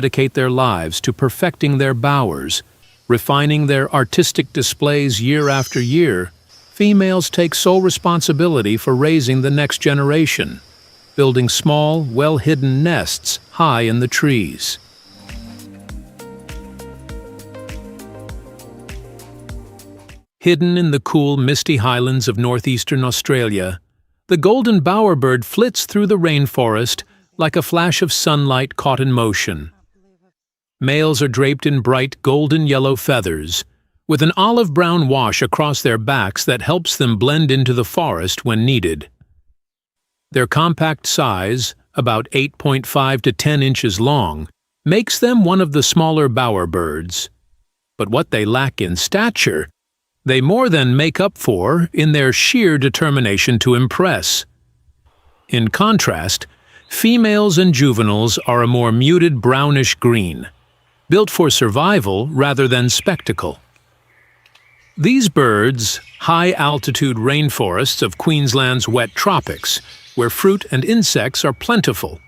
dedicate their lives to perfecting their bowers, refining their artistic displays year after year. Females take sole responsibility for raising the next generation, building small, well-hidden nests high in the trees. Hidden in the cool, misty highlands of northeastern Australia, the golden bowerbird flits through the rainforest like a flash of sunlight caught in motion. Males are draped in bright golden-yellow feathers, with an olive-brown wash across their backs that helps them blend into the forest when needed. Their compact size, about 8.5 to 10 inches long, makes them one of the smaller bowerbirds. But what they lack in stature, they more than make up for in their sheer determination to impress. In contrast, females and juveniles are a more muted brownish green, built for survival rather than spectacle. These birds, high-altitude rainforests of Queensland's wet tropics, where fruit and insects are plentiful.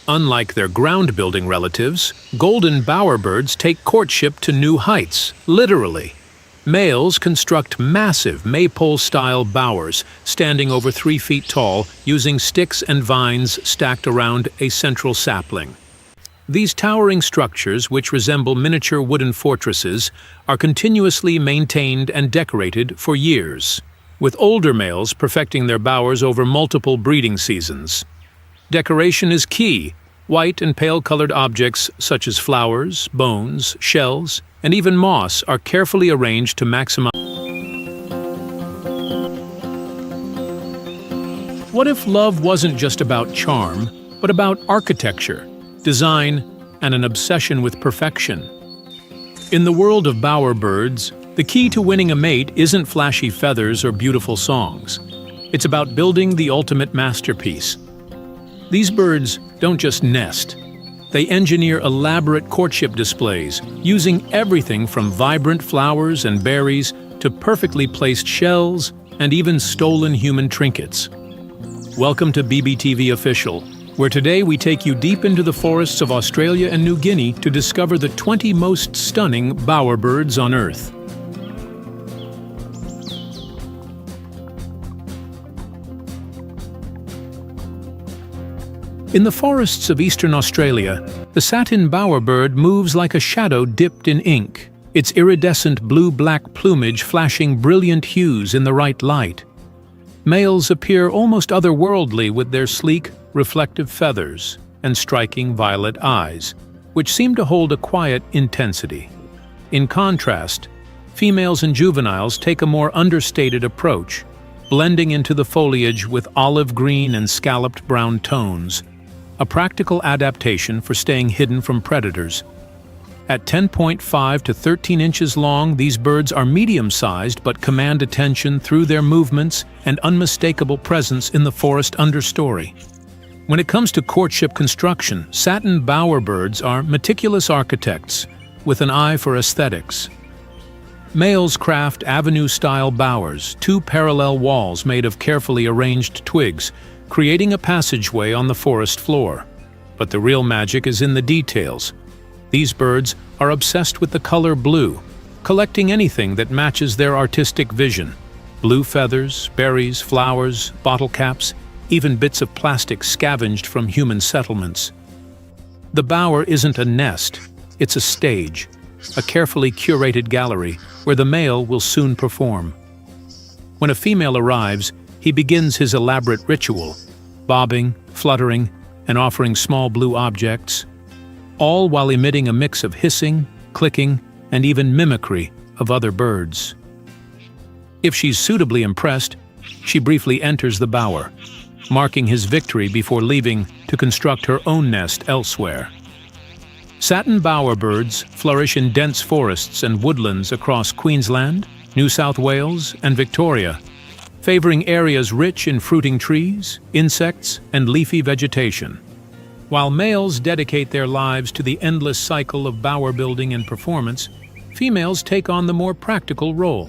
Unlike their ground-building relatives, golden bowerbirds take courtship to new heights, literally. Males construct massive maypole-style bowers, standing over 3 feet tall, using sticks and vines stacked around a central sapling. These towering structures, which resemble miniature wooden fortresses, are continuously maintained and decorated for years, with older males perfecting their bowers over multiple breeding seasons. Decoration is key. White and pale-colored objects such as flowers, bones, shells, and even moss are carefully arranged to maximize. What if love wasn't just about charm, but about architecture, design, and an obsession with perfection? In the world of bowerbirds, the key to winning a mate isn't flashy feathers or beautiful songs. It's about building the ultimate masterpiece. These birds don't just nest. They engineer elaborate courtship displays, using everything from vibrant flowers and berries to perfectly placed shells and even stolen human trinkets. Welcome to BBTV Official, where today we take you deep into the forests of Australia and New Guinea to discover the 20 most stunning bowerbirds on Earth. In the forests of eastern Australia, the satin bowerbird moves like a shadow dipped in ink, its iridescent blue-black plumage flashing brilliant hues in the right light. Males appear almost otherworldly with their sleek, reflective feathers and striking violet eyes, which seem to hold a quiet intensity. In contrast, females and juveniles take a more understated approach, blending into the foliage with olive green and scalloped brown tones, a practical adaptation for staying hidden from predators. At 10.5 to 13 inches long, these birds are medium-sized but command attention through their movements and unmistakable presence in the forest understory. When it comes to courtship construction, satin bowerbirds are meticulous architects with an eye for aesthetics. Males craft avenue-style bowers, 2 parallel walls made of carefully arranged twigs, creating a passageway on the forest floor. But the real magic is in the details. These birds are obsessed with the color blue, collecting anything that matches their artistic vision. Blue feathers, berries, flowers, bottle caps, even bits of plastic scavenged from human settlements. The bower isn't a nest, it's a stage, a carefully curated gallery where the male will soon perform. When a female arrives, he begins his elaborate ritual, bobbing, fluttering, and offering small blue objects, all while emitting a mix of hissing, clicking, and even mimicry of other birds. If she's suitably impressed, she briefly enters the bower, marking his victory before leaving to construct her own nest elsewhere. Satin bowerbirds flourish in dense forests and woodlands across Queensland, New South Wales, and Victoria, favoring areas rich in fruiting trees, insects, and leafy vegetation. While males dedicate their lives to the endless cycle of bower building and performance, females take on the more practical role,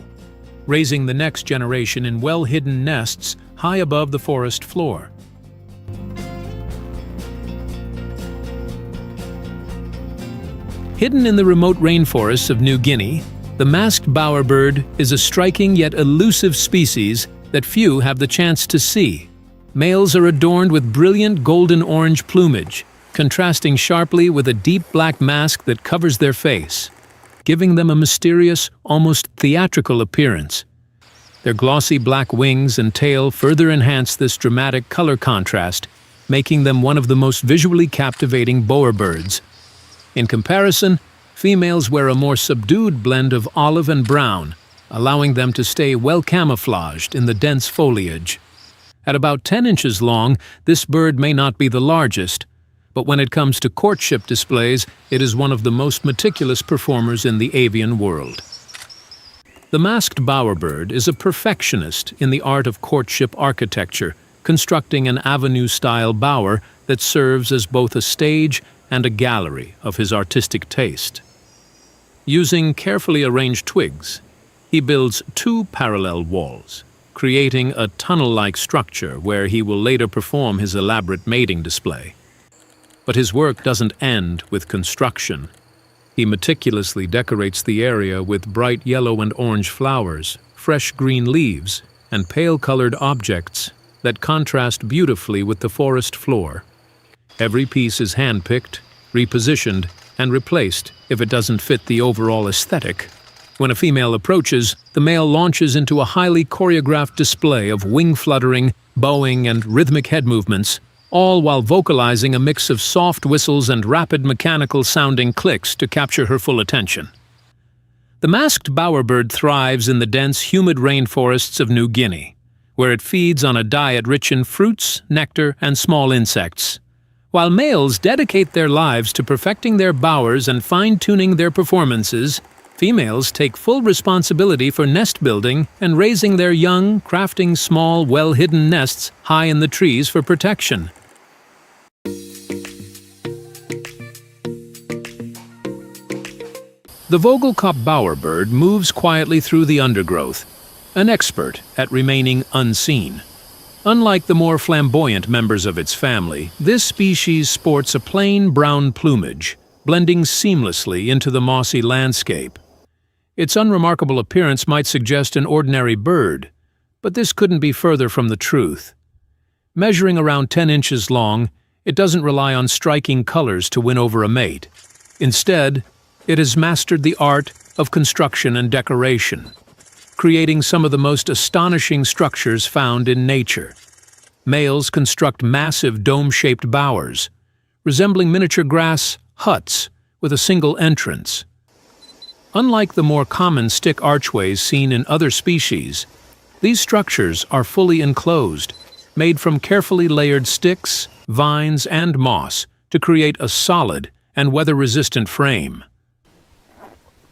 raising the next generation in well-hidden nests high above the forest floor. Hidden in the remote rainforests of New Guinea, the masked bowerbird is a striking yet elusive species that few have the chance to see. Males are adorned with brilliant golden-orange plumage, contrasting sharply with a deep black mask that covers their face, giving them a mysterious, almost theatrical appearance. Their glossy black wings and tail further enhance this dramatic color contrast, making them one of the most visually captivating bowerbirds. In comparison, females wear a more subdued blend of olive and brown, allowing them to stay well camouflaged in the dense foliage. At about 10 inches long, this bird may not be the largest, but when it comes to courtship displays, it is one of the most meticulous performers in the avian world. The masked bowerbird is a perfectionist in the art of courtship architecture, constructing an avenue-style bower that serves as both a stage and a gallery of his artistic taste. Using carefully arranged twigs, he builds 2 parallel walls, creating a tunnel-like structure where he will later perform his elaborate mating display. But his work doesn't end with construction. He meticulously decorates the area with bright yellow and orange flowers, fresh green leaves, and pale-colored objects that contrast beautifully with the forest floor. Every piece is hand-picked, repositioned, and replaced if it doesn't fit the overall aesthetic. When a female approaches, the male launches into a highly choreographed display of wing fluttering, bowing, and rhythmic head movements, all while vocalizing a mix of soft whistles and rapid mechanical-sounding clicks to capture her full attention. The masked bowerbird thrives in the dense, humid rainforests of New Guinea, where it feeds on a diet rich in fruits, nectar, and small insects. While males dedicate their lives to perfecting their bowers and fine-tuning their performances, females take full responsibility for nest building and raising their young, crafting small, well-hidden nests high in the trees for protection. The Vogelkop bowerbird moves quietly through the undergrowth, an expert at remaining unseen. Unlike the more flamboyant members of its family, this species sports a plain brown plumage, blending seamlessly into the mossy landscape. Its unremarkable appearance might suggest an ordinary bird, but this couldn't be further from the truth. Measuring around 10 inches long, it doesn't rely on striking colors to win over a mate. Instead, it has mastered the art of construction and decoration, creating some of the most astonishing structures found in nature. Males construct massive dome-shaped bowers, resembling miniature grass huts with a single entrance. Unlike the more common stick archways seen in other species, these structures are fully enclosed, made from carefully layered sticks, vines, and moss to create a solid and weather-resistant frame.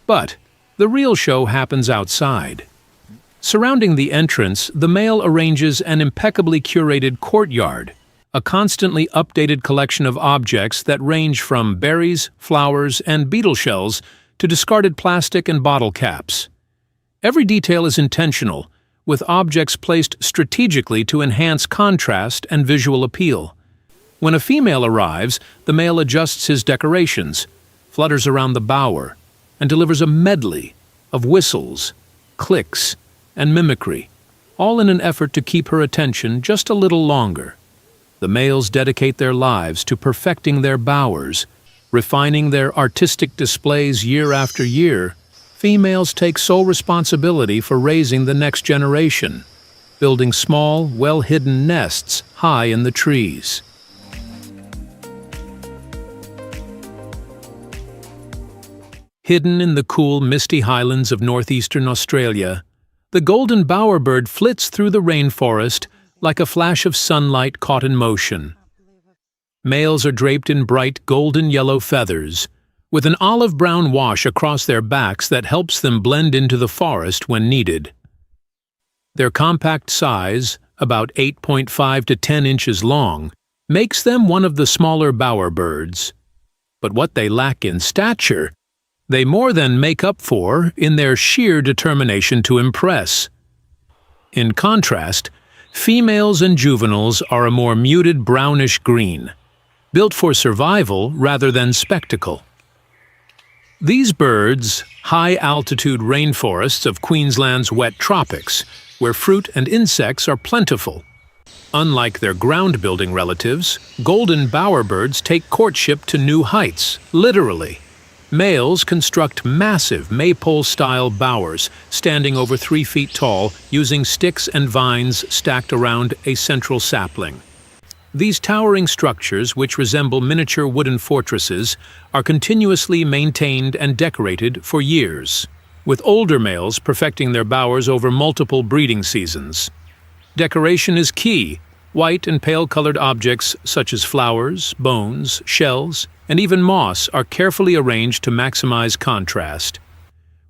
But the real show happens outside. Surrounding the entrance, the male arranges an impeccably curated courtyard, a constantly updated collection of objects that range from berries, flowers, and beetle shells to discarded plastic and bottle caps. Every detail is intentional, with objects placed strategically to enhance contrast and visual appeal. When a female arrives, the male adjusts his decorations, flutters around the bower, and delivers a medley of whistles, clicks, and mimicry, all in an effort to keep her attention just a little longer. The males dedicate their lives to perfecting their bowers, refining their artistic displays year after year. Females take sole responsibility for raising the next generation, building small, well-hidden nests high in the trees. Hidden in the cool, misty highlands of northeastern Australia, the golden bowerbird flits through the rainforest like a flash of sunlight caught in motion. Males are draped in bright golden-yellow feathers, with an olive-brown wash across their backs that helps them blend into the forest when needed. Their compact size, about 8.5 to 10 inches long, makes them one of the smaller bowerbirds. But what they lack in stature, they more than make up for in their sheer determination to impress. In contrast, females and juveniles are a more muted brownish green, built for survival rather than spectacle. These birds, high-altitude rainforests of Queensland's wet tropics, where fruit and insects are plentiful. Unlike their ground-building relatives, golden bowerbirds take courtship to new heights, literally. Males construct massive maypole-style bowers, standing over 3 feet tall, using sticks and vines stacked around a central sapling. These towering structures, which resemble miniature wooden fortresses, are continuously maintained and decorated for years, with older males perfecting their bowers over multiple breeding seasons. Decoration is key. White and pale-colored objects such as flowers, bones, shells, and even moss are carefully arranged to maximize contrast.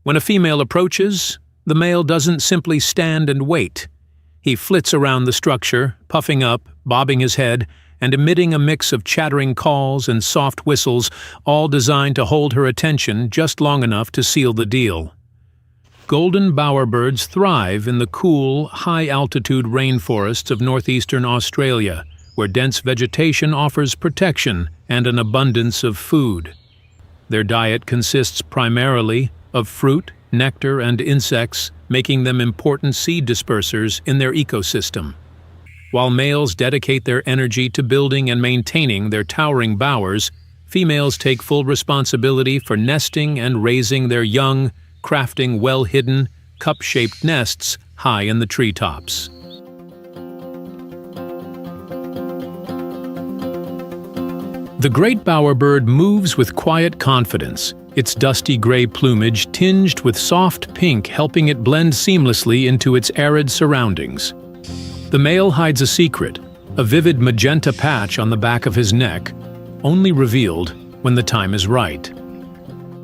When a female approaches, the male doesn't simply stand and wait. He flits around the structure, puffing up, bobbing his head, and emitting a mix of chattering calls and soft whistles, all designed to hold her attention just long enough to seal the deal. Golden bowerbirds thrive in the cool, high-altitude rainforests of northeastern Australia, where dense vegetation offers protection and an abundance of food. Their diet consists primarily of fruit, nectar, and insects, making them important seed dispersers in their ecosystem. While males dedicate their energy to building and maintaining their towering bowers, females take full responsibility for nesting and raising their young, crafting well-hidden, cup-shaped nests high in the treetops. The great bowerbird moves with quiet confidence, its dusty gray plumage tinged with soft pink helping it blend seamlessly into its arid surroundings. The male hides a secret, a vivid magenta patch on the back of his neck, only revealed when the time is right.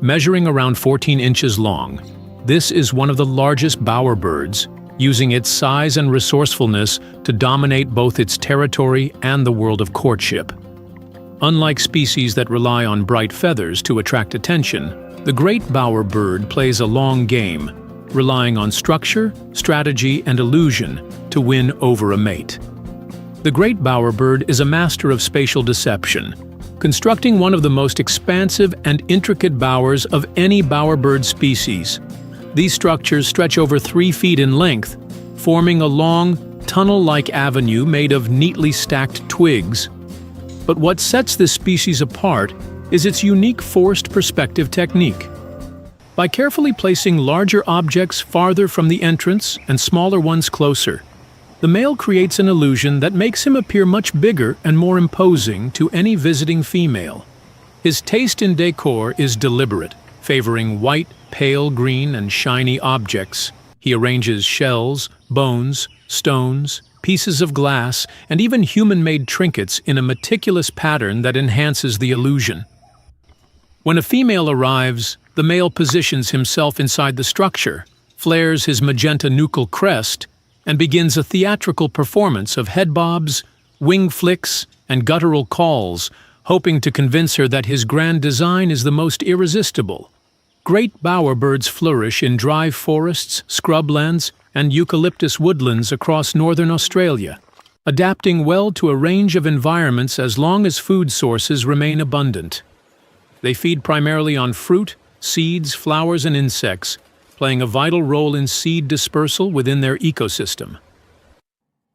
Measuring around 14 inches long, this is one of the largest bowerbirds, using its size and resourcefulness to dominate both its territory and the world of courtship. Unlike species that rely on bright feathers to attract attention, the great bowerbird plays a long game, relying on structure, strategy, and illusion to win over a mate. The great bowerbird is a master of spatial deception, constructing one of the most expansive and intricate bowers of any bowerbird species. These structures stretch over 3 feet in length, forming a long, tunnel-like avenue made of neatly stacked twigs. But what sets this species apart is its unique forced perspective technique. By carefully placing larger objects farther from the entrance and smaller ones closer, the male creates an illusion that makes him appear much bigger and more imposing to any visiting female. His taste in decor is deliberate, favoring white, pale green, and shiny objects. He arranges shells, bones, stones, pieces of glass, and even human-made trinkets in a meticulous pattern that enhances the illusion. When a female arrives, the male positions himself inside the structure, flares his magenta nuchal crest, and begins a theatrical performance of head bobs, wing flicks, and guttural calls, hoping to convince her that his grand design is the most irresistible. Great bowerbirds flourish in dry forests, scrublands, and eucalyptus woodlands across northern Australia, adapting well to a range of environments as long as food sources remain abundant. They feed primarily on fruit, seeds, flowers, and insects, playing a vital role in seed dispersal within their ecosystem.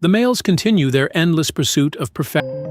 The males continue their endless pursuit of perfection.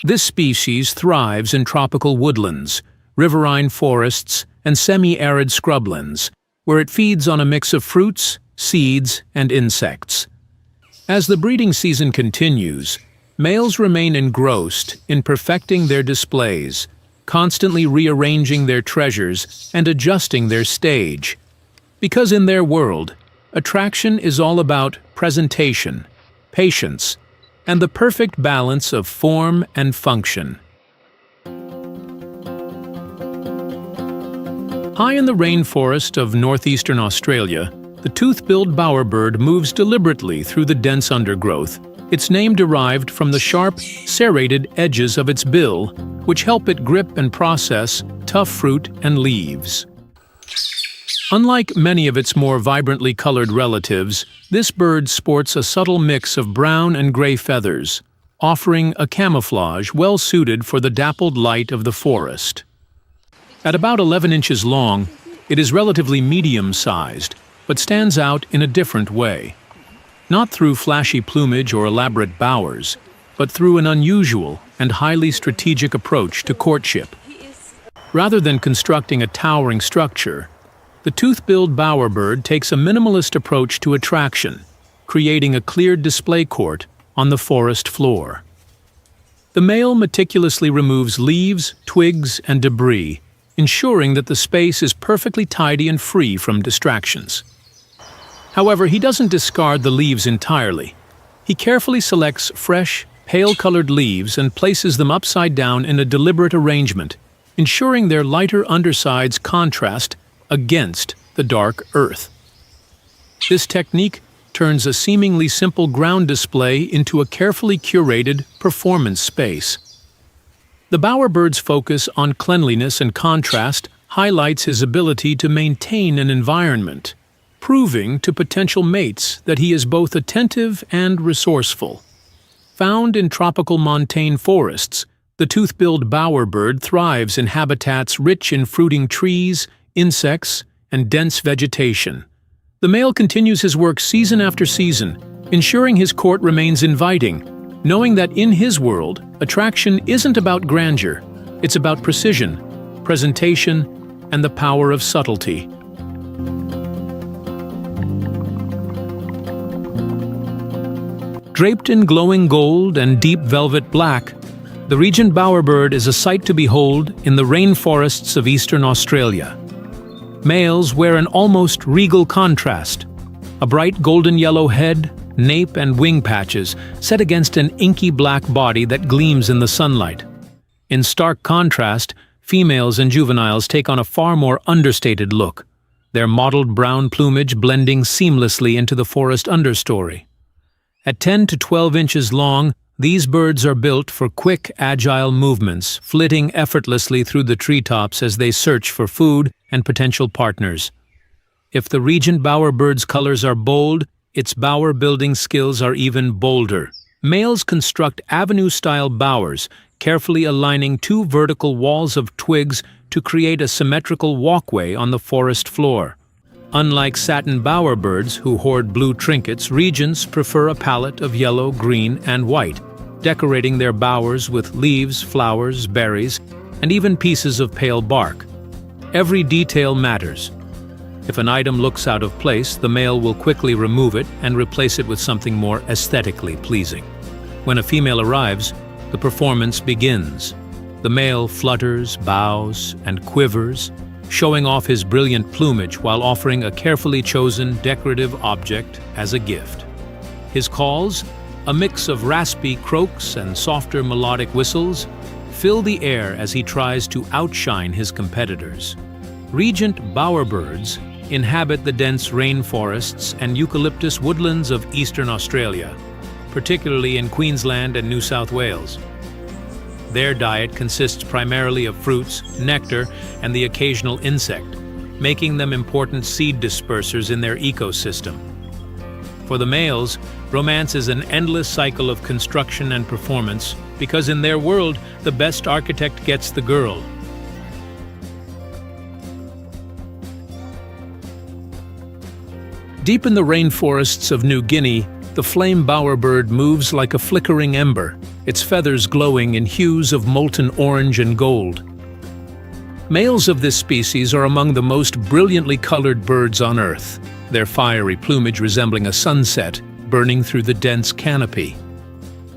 This species thrives in tropical woodlands, riverine forests, and semi-arid scrublands, where it feeds on a mix of fruits, seeds, and insects. As the breeding season continues, males remain engrossed in perfecting their displays, constantly rearranging their treasures and adjusting their stage. Because in their world, attraction is all about presentation, patience, and the perfect balance of form and function. High in the rainforest of northeastern Australia, the tooth-billed bowerbird moves deliberately through the dense undergrowth, its name derived from the sharp, serrated edges of its bill, which help it grip and process tough fruit and leaves. Unlike many of its more vibrantly colored relatives, this bird sports a subtle mix of brown and gray feathers, offering a camouflage well suited for the dappled light of the forest. At about 11 inches long, it is relatively medium-sized, but stands out in a different way. Not through flashy plumage or elaborate bowers, but through an unusual and highly strategic approach to courtship. Rather than constructing a towering structure, the tooth-billed bowerbird takes a minimalist approach to attraction, creating a cleared display court on the forest floor. The male meticulously removes leaves, twigs, and debris, ensuring that the space is perfectly tidy and free from distractions. However, he doesn't discard the leaves entirely. He carefully selects fresh, pale-colored leaves and places them upside down in a deliberate arrangement, ensuring their lighter undersides contrast against the dark earth. This technique turns a seemingly simple ground display into a carefully curated performance space. The bowerbird's focus on cleanliness and contrast highlights his ability to maintain an environment, proving to potential mates that he is both attentive and resourceful. Found in tropical montane forests, the tooth-billed bowerbird thrives in habitats rich in fruiting trees, insects, and dense vegetation. The male continues his work season after season, ensuring his court remains inviting, knowing that in his world, attraction isn't about grandeur, it's about precision, presentation, and the power of subtlety. Draped in glowing gold and deep velvet black, the regent bowerbird is a sight to behold in the rainforests of eastern Australia. Males wear an almost regal contrast, a bright golden yellow head, nape and wing patches set against an inky black body that gleams in the sunlight. In stark contrast, females and juveniles take on a far more understated look, their mottled brown plumage blending seamlessly into the forest understory. At 10 to 12 inches long, these birds are built for quick, agile movements, flitting effortlessly through the treetops as they search for food and potential partners. If the regent bowerbird's colors are bold, its bower building skills are even bolder. Males construct avenue-style bowers, carefully aligning two vertical walls of twigs to create a symmetrical walkway on the forest floor. Unlike satin bowerbirds who hoard blue trinkets, regents prefer a palette of yellow, green, and white, decorating their bowers with leaves, flowers, berries, and even pieces of pale bark. Every detail matters. If an item looks out of place, the male will quickly remove it and replace it with something more aesthetically pleasing. When a female arrives, the performance begins. The male flutters, bows, and quivers, showing off his brilliant plumage while offering a carefully chosen decorative object as a gift. His calls, a mix of raspy croaks and softer melodic whistles, fill the air as he tries to outshine his competitors. Regent bowerbirds inhabit the dense rainforests and eucalyptus woodlands of eastern Australia, particularly in Queensland and New South Wales. Their diet consists primarily of fruits, nectar, and the occasional insect, making them important seed dispersers in their ecosystem. For the males, romance is an endless cycle of construction and performance, because in their world, the best architect gets the girl. Deep in the rainforests of New Guinea, the flame bowerbird moves like a flickering ember, its feathers glowing in hues of molten orange and gold. Males of this species are among the most brilliantly colored birds on Earth, their fiery plumage resembling a sunset burning through the dense canopy.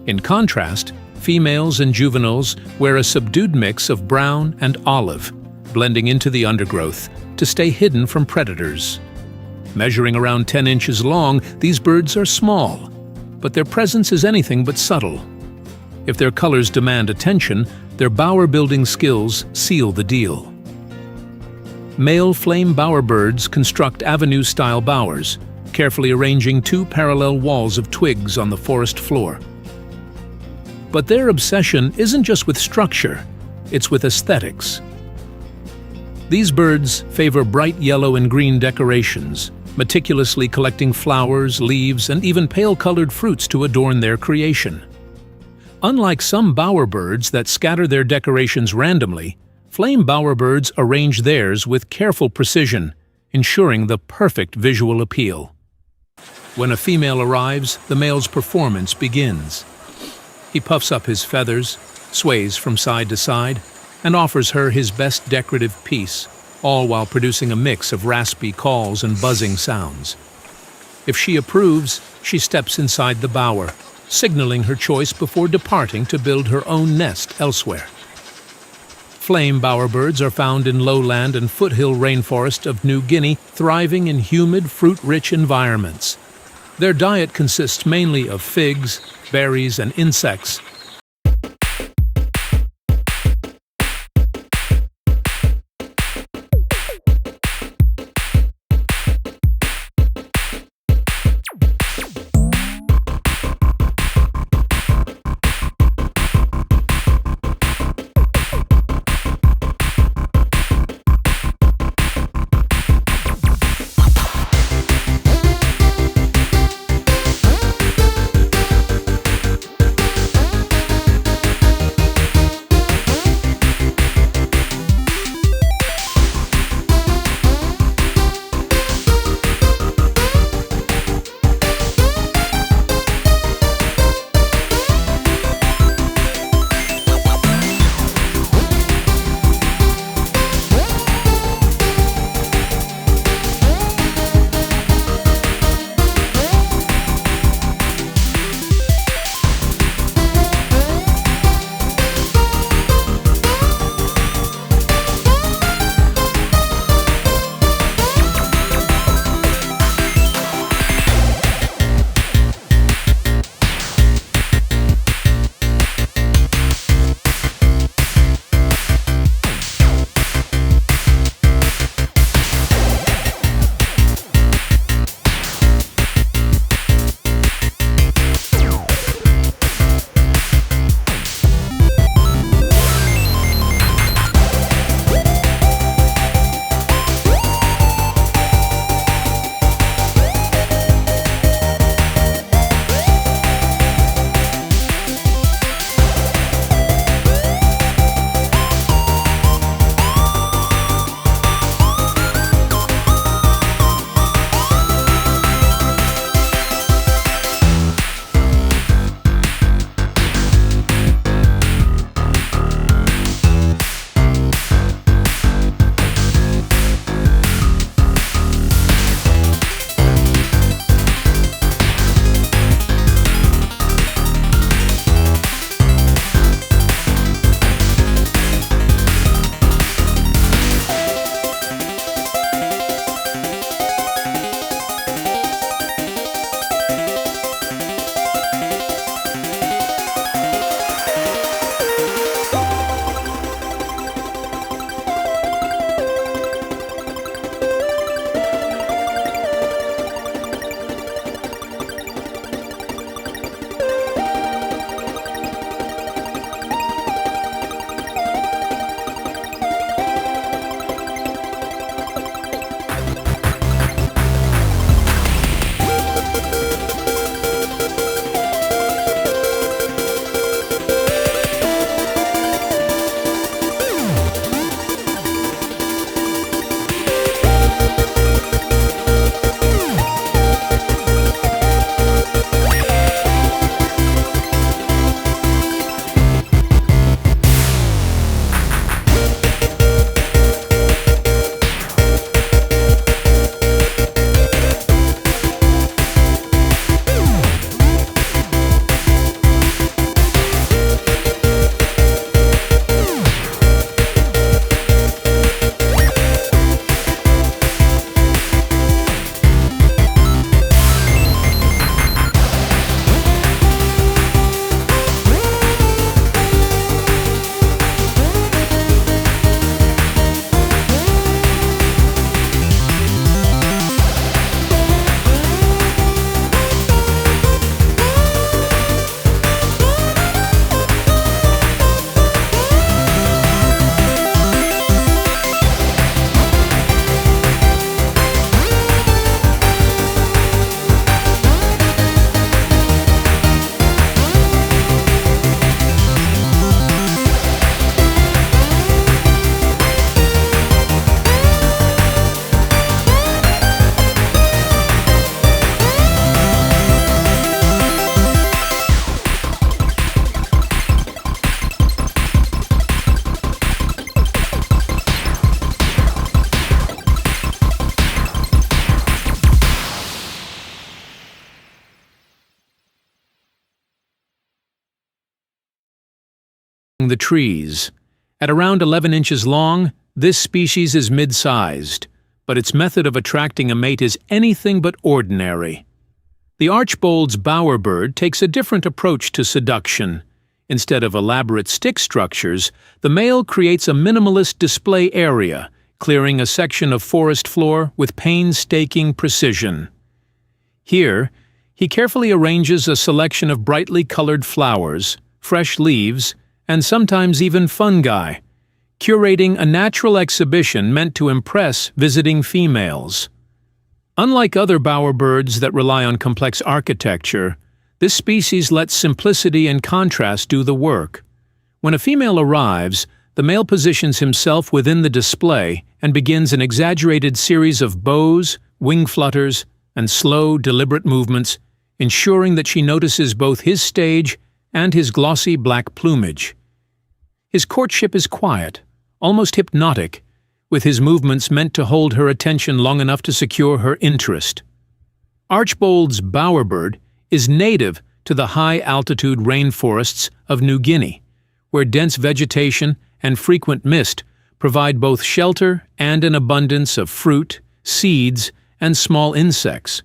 In contrast, females and juveniles wear a subdued mix of brown and olive, blending into the undergrowth to stay hidden from predators. Measuring around 10 inches long, these birds are small, but their presence is anything but subtle. If their colors demand attention, their bower-building skills seal the deal. Male flame bowerbirds construct avenue-style bowers, carefully arranging 2 parallel walls of twigs on the forest floor. But their obsession isn't just with structure, it's with aesthetics. These birds favor bright yellow and green decorations, meticulously collecting flowers, leaves, and even pale-colored fruits to adorn their creation. Unlike some bowerbirds that scatter their decorations randomly, flame bowerbirds arrange theirs with careful precision, ensuring the perfect visual appeal. When a female arrives, the male's performance begins. He puffs up his feathers, sways from side to side, and offers her his best decorative piece, all while producing a mix of raspy calls and buzzing sounds. If she approves, she steps inside the bower, signaling her choice before departing to build her own nest elsewhere. Flame bowerbirds are found in lowland and foothill rainforest of New Guinea, thriving in humid, fruit-rich environments. Their diet consists mainly of figs, berries, and insects, the trees. At around 11 inches long, this species is mid-sized, but its method of attracting a mate is anything but ordinary. The Archbold's bowerbird takes a different approach to seduction. Instead of elaborate stick structures, the male creates a minimalist display area, clearing a section of forest floor with painstaking precision. Here, he carefully arranges a selection of brightly colored flowers, fresh leaves, and sometimes even fungi, curating a natural exhibition meant to impress visiting females. Unlike other bowerbirds that rely on complex architecture, this species lets simplicity and contrast do the work. When a female arrives, the male positions himself within the display and begins an exaggerated series of bows, wing flutters, and slow, deliberate movements, ensuring that she notices both his stage and his glossy black plumage. His courtship is quiet, almost hypnotic, with his movements meant to hold her attention long enough to secure her interest. Archbold's bowerbird is native to the high-altitude rainforests of New Guinea, where dense vegetation and frequent mist provide both shelter and an abundance of fruit, seeds, and small insects.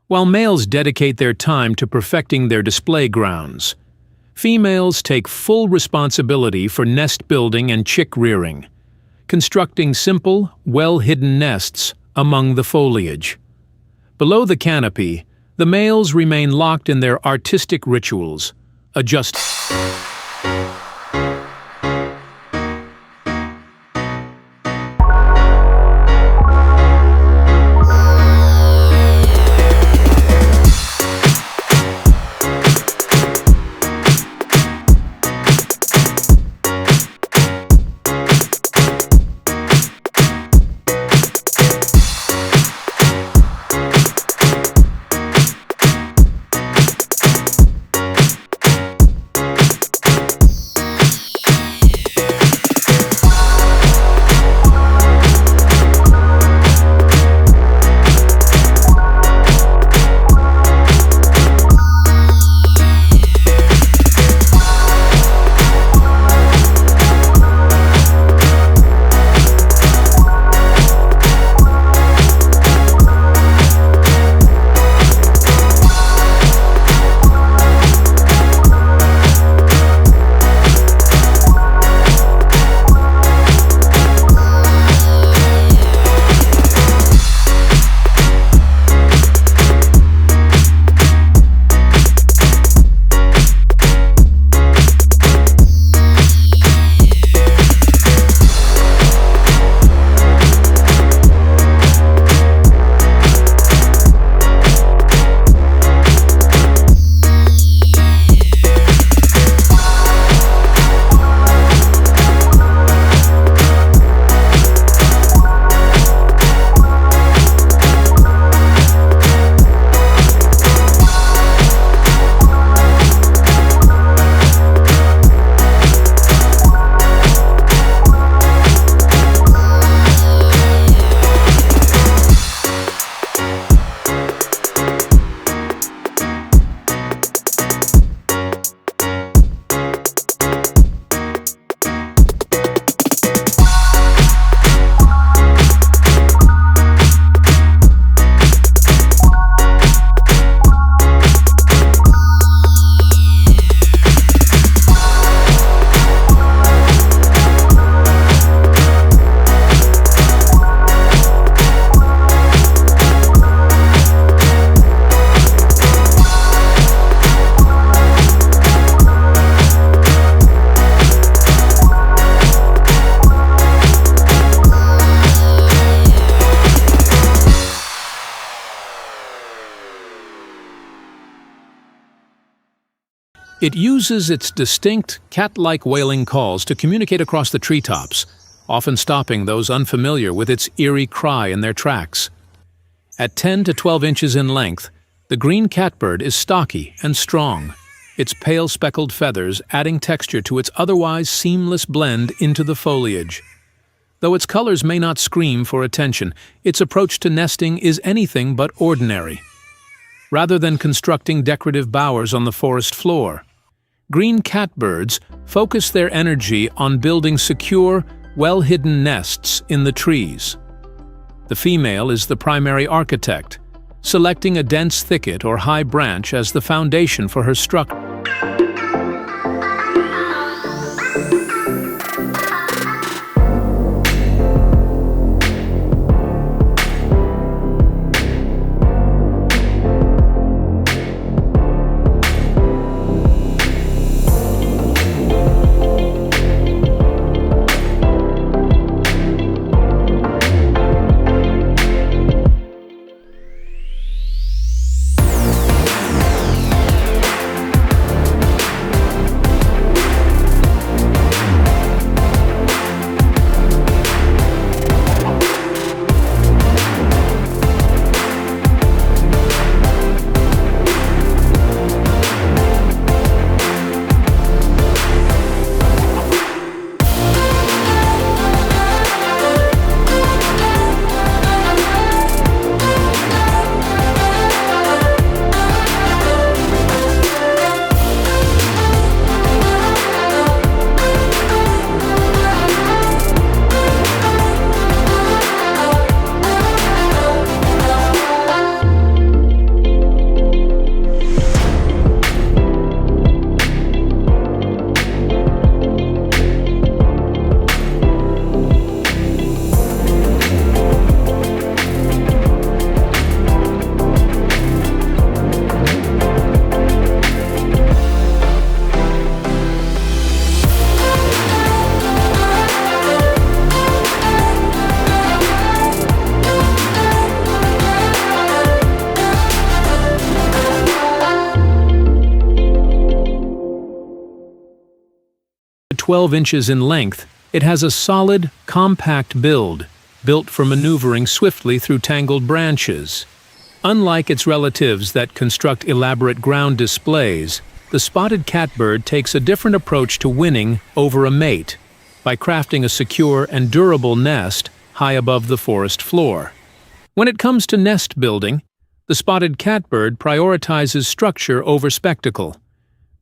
While males dedicate their time to perfecting their display grounds, females take full responsibility for nest building and chick rearing, constructing simple, well-hidden nests among the foliage. Below the canopy, the males remain locked in their artistic rituals, adjusting. It uses its distinct, cat-like wailing calls to communicate across the treetops, often stopping those unfamiliar with its eerie cry in their tracks. At 10 to 12 inches in length, the green catbird is stocky and strong, its pale speckled feathers adding texture to its otherwise seamless blend into the foliage. Though its colors may not scream for attention, its approach to nesting is anything but ordinary. Rather than constructing decorative bowers on the forest floor, green catbirds focus their energy on building secure, well-hidden nests in the trees. The female is the primary architect, selecting a dense thicket or high branch as the foundation for her structure. At 12 inches in length, it has a solid, compact build, built for maneuvering swiftly through tangled branches. Unlike its relatives that construct elaborate ground displays, the spotted catbird takes a different approach to winning over a mate by crafting a secure and durable nest high above the forest floor. When it comes to nest building, the spotted catbird prioritizes structure over spectacle.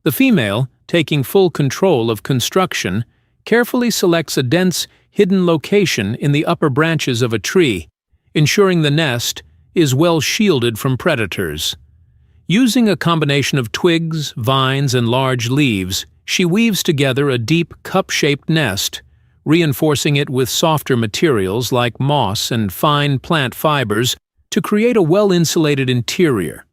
The female, taking full control of construction, carefully selects a dense, hidden location in the upper branches of a tree, ensuring the nest is well shielded from predators. Using a combination of twigs, vines, and large leaves, she weaves together a deep, cup-shaped nest, reinforcing it with softer materials like moss and fine plant fibers to create a well-insulated interior.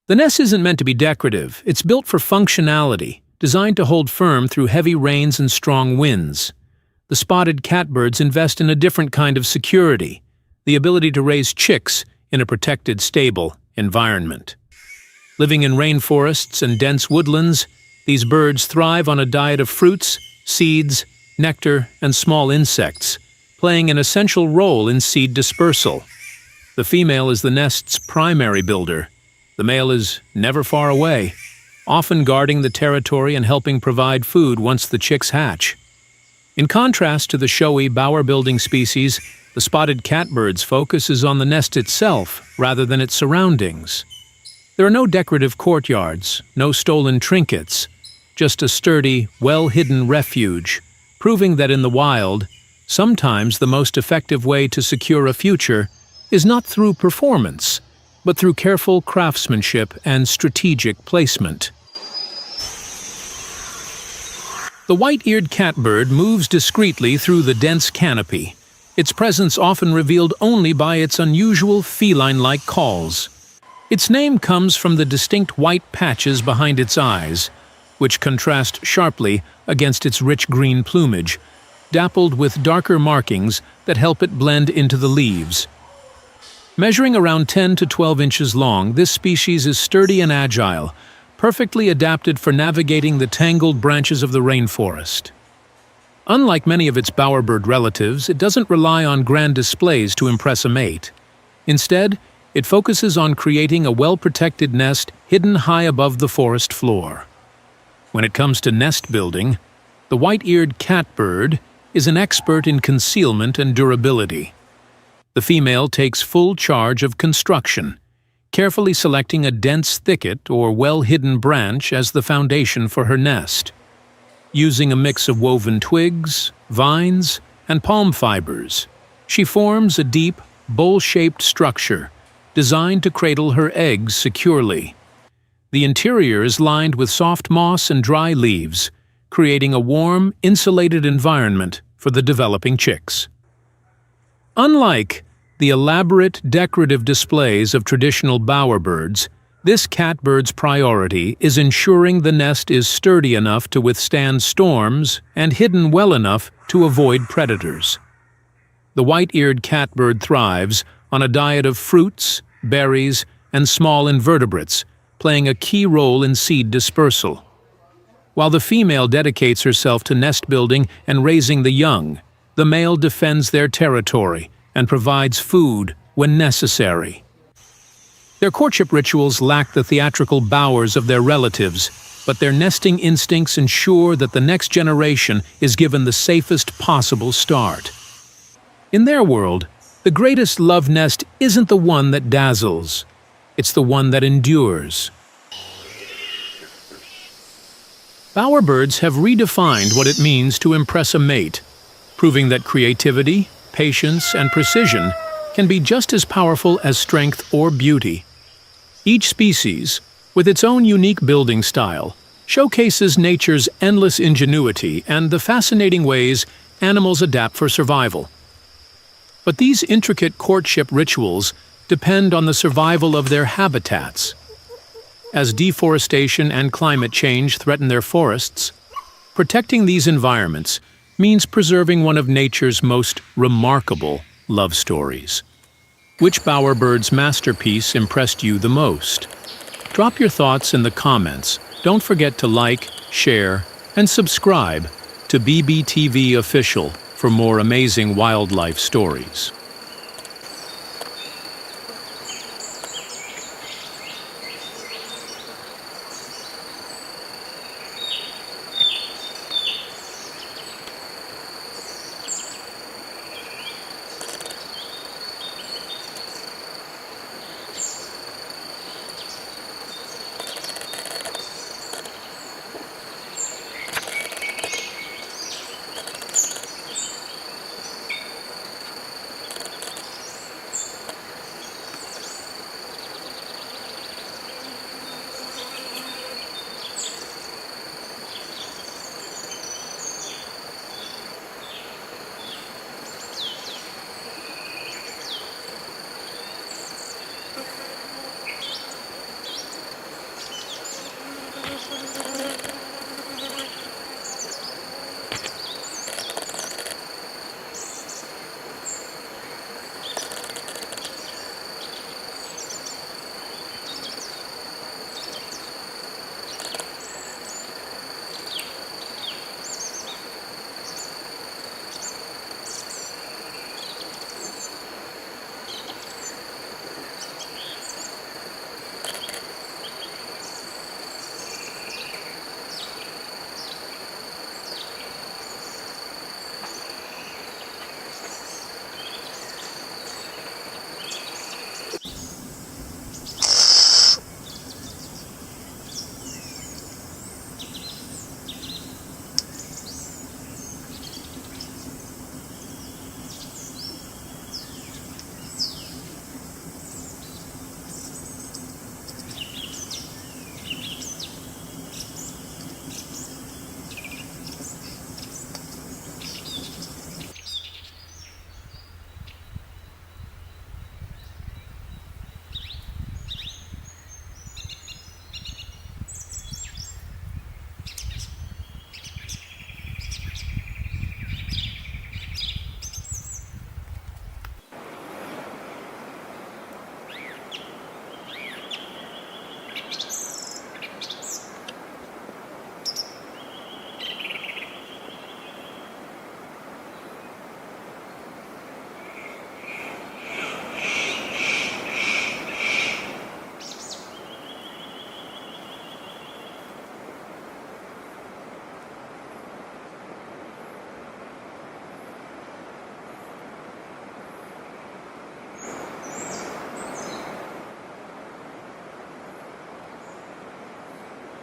The nest isn't meant to be decorative. It's built for functionality, designed to hold firm through heavy rains and strong winds. The spotted catbirds invest in a different kind of security, the ability to raise chicks in a protected, stable environment. Living in rainforests and dense woodlands, these birds thrive on a diet of fruits, seeds, nectar, and small insects, playing an essential role in seed dispersal. The female is the nest's primary builder. The male is never far away, often guarding the territory and helping provide food once the chicks hatch. In contrast to the showy bower-building species, the spotted catbird's focus is on the nest itself rather than its surroundings. There are no decorative courtyards, no stolen trinkets, just a sturdy, well-hidden refuge, proving that in the wild, sometimes the most effective way to secure a future is not through performance, but through careful craftsmanship and strategic placement. The white-eared catbird moves discreetly through the dense canopy, its presence often revealed only by its unusual feline-like calls. Its name comes from the distinct white patches behind its eyes, which contrast sharply against its rich green plumage, dappled with darker markings that help it blend into the leaves. Measuring around 10 to 12 inches long, this species is sturdy and agile, perfectly adapted for navigating the tangled branches of the rainforest. Unlike many of its bowerbird relatives, it doesn't rely on grand displays to impress a mate. Instead, it focuses on creating a well-protected nest hidden high above the forest floor. When it comes to nest building, the white-eared catbird is an expert in concealment and durability. The female takes full charge of construction, carefully selecting a dense thicket or well-hidden branch as the foundation for her nest. Using a mix of woven twigs, vines, and palm fibers, she forms a deep, bowl-shaped structure designed to cradle her eggs securely. The interior is lined with soft moss and dry leaves, creating a warm, insulated environment for the developing chicks. Unlike the elaborate decorative displays of traditional bowerbirds, this catbird's priority is ensuring the nest is sturdy enough to withstand storms and hidden well enough to avoid predators. The white-eared catbird thrives on a diet of fruits, berries, and small invertebrates, playing a key role in seed dispersal. While the female dedicates herself to nest building and raising the young, the male defends their territory and provides food when necessary. Their courtship rituals lack the theatrical bowers of their relatives, but their nesting instincts ensure that the next generation is given the safest possible start. In their world, the greatest love nest isn't the one that dazzles, it's the one that endures. Bowerbirds have redefined what it means to impress a mate, proving that creativity, patience, and precision can be just as powerful as strength or beauty. Each species, with its own unique building style, showcases nature's endless ingenuity and the fascinating ways animals adapt for survival. But these intricate courtship rituals depend on the survival of their habitats. As deforestation and climate change threaten their forests, protecting these environments means preserving one of nature's most remarkable love stories. Which bowerbird's masterpiece impressed you the most? Drop your thoughts in the comments. Don't forget to like, share, and subscribe to BBTV Official for more amazing wildlife stories.